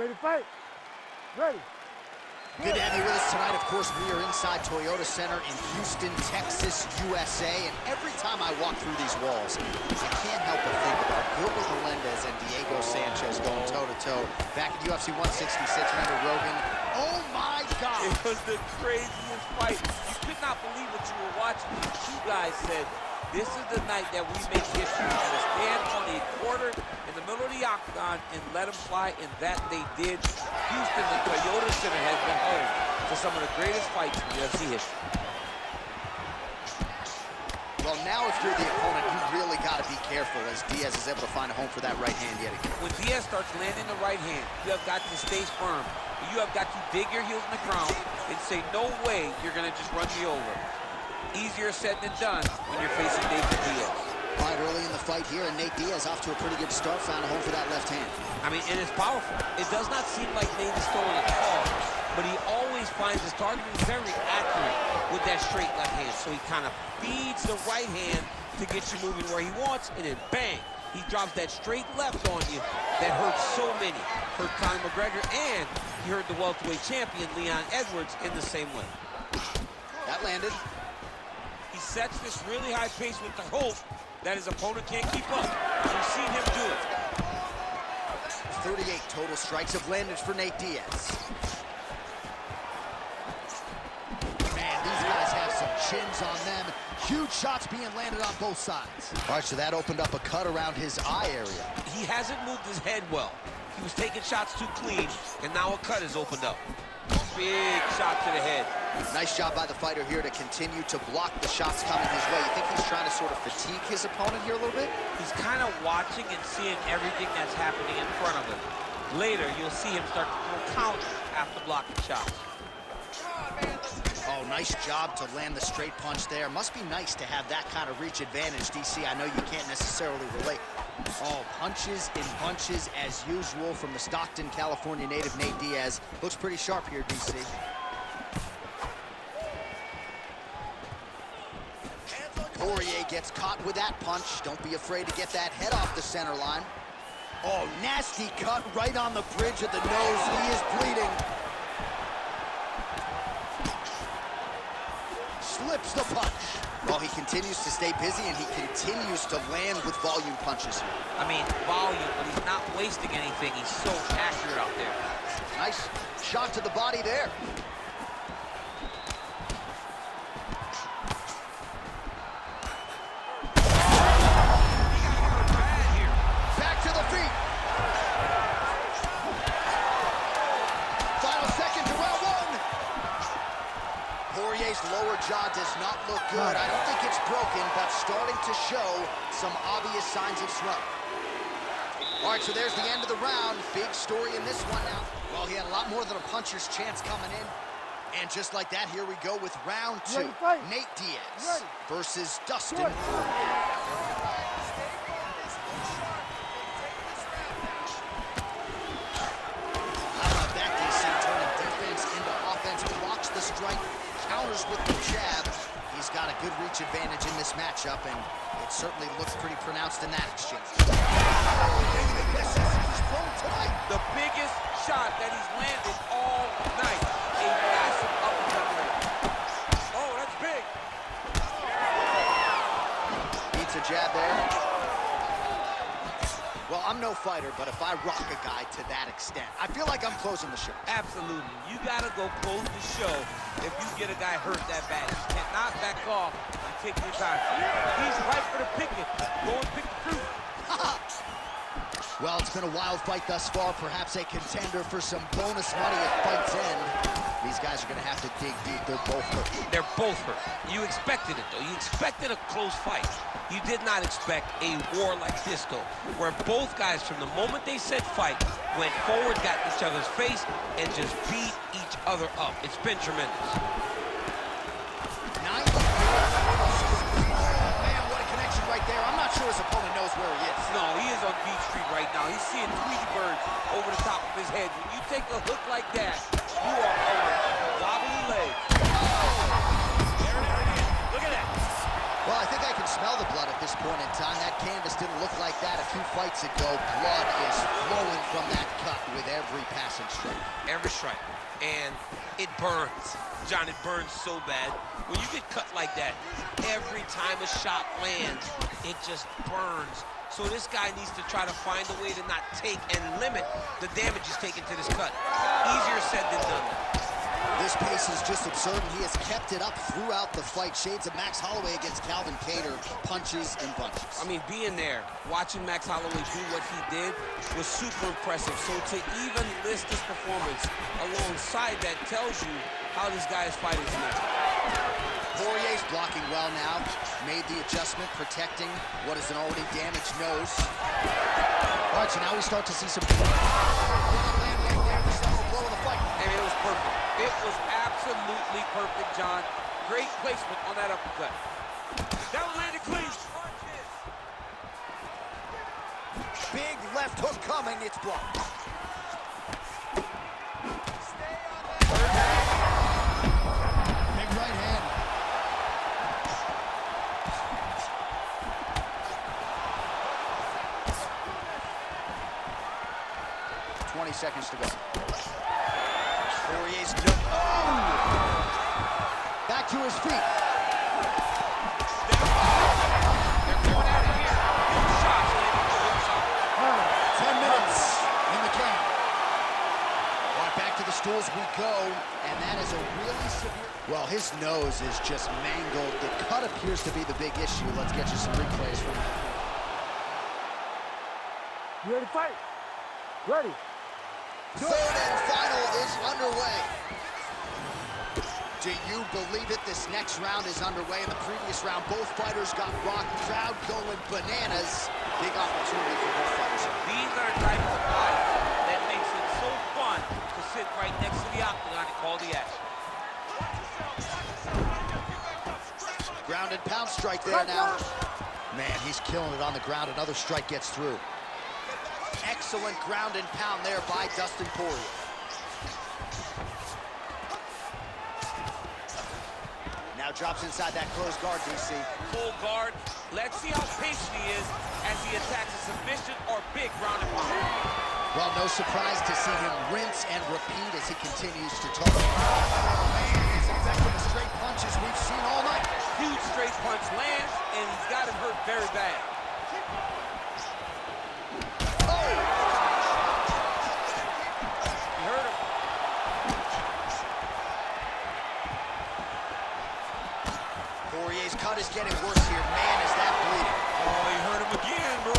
Ready to fight? Ready. Good to have you with us tonight. Of course, we are inside Toyota Center in Houston, Texas, USA. And every time I walk through these walls, I can't help but think about Gilbert Melendez and Diego Sanchez going toe-to-toe back at UFC 166. Remember Rogan? Oh, my God. It was the craziest fight. You could not believe what you were watching. These two guys said, this is the night that we make history. We're going to stand on a quarter in the middle of the octagon and let them fly, and that they did. Houston, the Toyota Center, has been home to some of the greatest fights in UFC history. Well, now if you're the opponent, you really got to be careful as Diaz is able to find a home for that right hand yet again. When Diaz starts landing the right hand, you have got to stay firm. You have got to dig your heels in the ground and say, no way you're going to just run me over. Easier said than done when you're facing Nate Diaz. All right, early in the fight here, and Nate Diaz off to a pretty good start, found a home for that left hand. I mean, and it's powerful. It does not seem like Nate is throwing it all, but he always finds his target is very accurate with that straight left hand. So he kind of feeds the right hand to get you moving where he wants, and then bang, he drops that straight left on you that hurts so many. Hurt Conor McGregor, and he hurt the welterweight champion, Leon Edwards, in the same way. That landed. He sets this really high pace with the hope that his opponent can't keep up. We've seen him do it. 38 total strikes have landed for Nate Diaz. Man, these guys have some chins on them. Huge shots being landed on both sides. All right, so that opened up a cut around his eye area. He hasn't moved his head well. He was taking shots too clean, and now a cut has opened up. Big shot to the head. Nice job by the fighter here to continue to block the shots coming his way. You think he's trying to sort of fatigue his opponent here a little bit? He's kind of watching and seeing everything that's happening in front of him. Later, you'll see him start to throw counters after blocking shots. Oh, nice job to land the straight punch there. Must be nice to have that kind of reach advantage, DC. I know you can't necessarily relate. Oh, punches in bunches as usual from the Stockton, California native Nate Diaz. Looks pretty sharp here, DC. Poirier gets caught with that punch. Don't be afraid to get that head off the center line. Oh, nasty cut right on the bridge of the nose. He is bleeding. Slips the punch. Well, he continues to stay busy, and he continues to land with volume punches here. I mean, volume, but he's not wasting anything. He's so accurate out there. Nice shot to the body there. Back to the feet. Final seconds of round one. Poirier's lower jaw does not look good. I don't think it's broken, but starting to show some obvious signs of swelling. All right, so there's the end of the round. Big story in this one now. Well, he had a lot more than a puncher's chance coming in. And just like that, here we go with round two. Nate Diaz versus Dustin Poirier. How about that, DC? Turning defense into offense, blocks the strike, counters with the jab. He's got a good reach advantage in this matchup, and it certainly looks pretty pronounced in that exchange. The biggest shot that he's landed all night. A massive uppercut there. Oh, that's big. Beats a jab there. Well, I'm no fighter, but if I rock a guy to that extent, I feel like I'm closing the show. Absolutely. You gotta go close the show if you get a guy hurt that bad. You cannot back off and take your time. He's right for the picking. Go and pick the fruit. Well, it's been a wild fight thus far. Perhaps a contender for some bonus money at fight's end. These guys are going to have to dig deep. They're both hurt. They're both hurt. You expected it, though. You expected a close fight. You did not expect a war like this, though, where both guys, from the moment they said fight, went forward, got in each other's face, and just beat each other up. It's been tremendous. Man, what a connection right there. I'm not sure his opponent knows where he is. No, he is on Beach Street right now. He's seeing Tweety birds over the top of his head. When you take a hook like that, you are on wobbly legs. There it is. Look at that. Well, I think I can smell the blood at this point in time. That canvas didn't look like that a 2 fights ago, blood is flowing from that cut with every passing strike. Every strike. And it burns. John, it burns so bad. When you get cut like that, every time a shot lands, it just burns. So this guy needs to try to find a way to not take and limit the damage he's taking to this cut. Easier said than done. This pace is just absurd, and he has kept it up throughout the fight. Shades of Max Holloway against Calvin Kattar, punches and bunches. I mean, being there, watching Max Holloway do what he did was super impressive. So to even list this performance alongside that tells you how this guy is fighting tonight. Poirier's blocking well now, made the adjustment, protecting what is an already damaged nose. All right, so now we start to see some blow in the fight. I mean, it was perfect. It was absolutely perfect, John. Great placement on that uppercut. That one landed clean. Big left hook coming, it's blocked. Big right hand. Seconds to go. Poirier's back to his feet. They're coming out of here. Good shots. 10 minutes in the can. All right, back to the stools we go, and that is a really severe. Well, his nose is just mangled. The cut appears to be the big issue. Let's get you some replays from that. You ready to fight? Ready. Third and final is underway. Do you believe it? This next round is underway. In the previous round, both fighters got rocked. Crowd going bananas. Big opportunity for both fighters. These are the type of fights that makes it so fun to sit right next to the octagon and call the action. Ground and pound strike there now. Man, he's killing it on the ground. Another strike gets through. Excellent ground and pound there by Dustin Poirier. Now drops inside that closed guard, DC. Full guard. Let's see how patient he is as he attacks a submission or big ground and pound. Well, no surprise to see him rinse and repeat as he continues to talk. Man, he's effective with straight punches we've seen all night. Huge straight punch lands, and he's got him hurt very bad. Poirier's cut is getting worse here. Man, is that bleeding. Oh, he hurt him again, bro.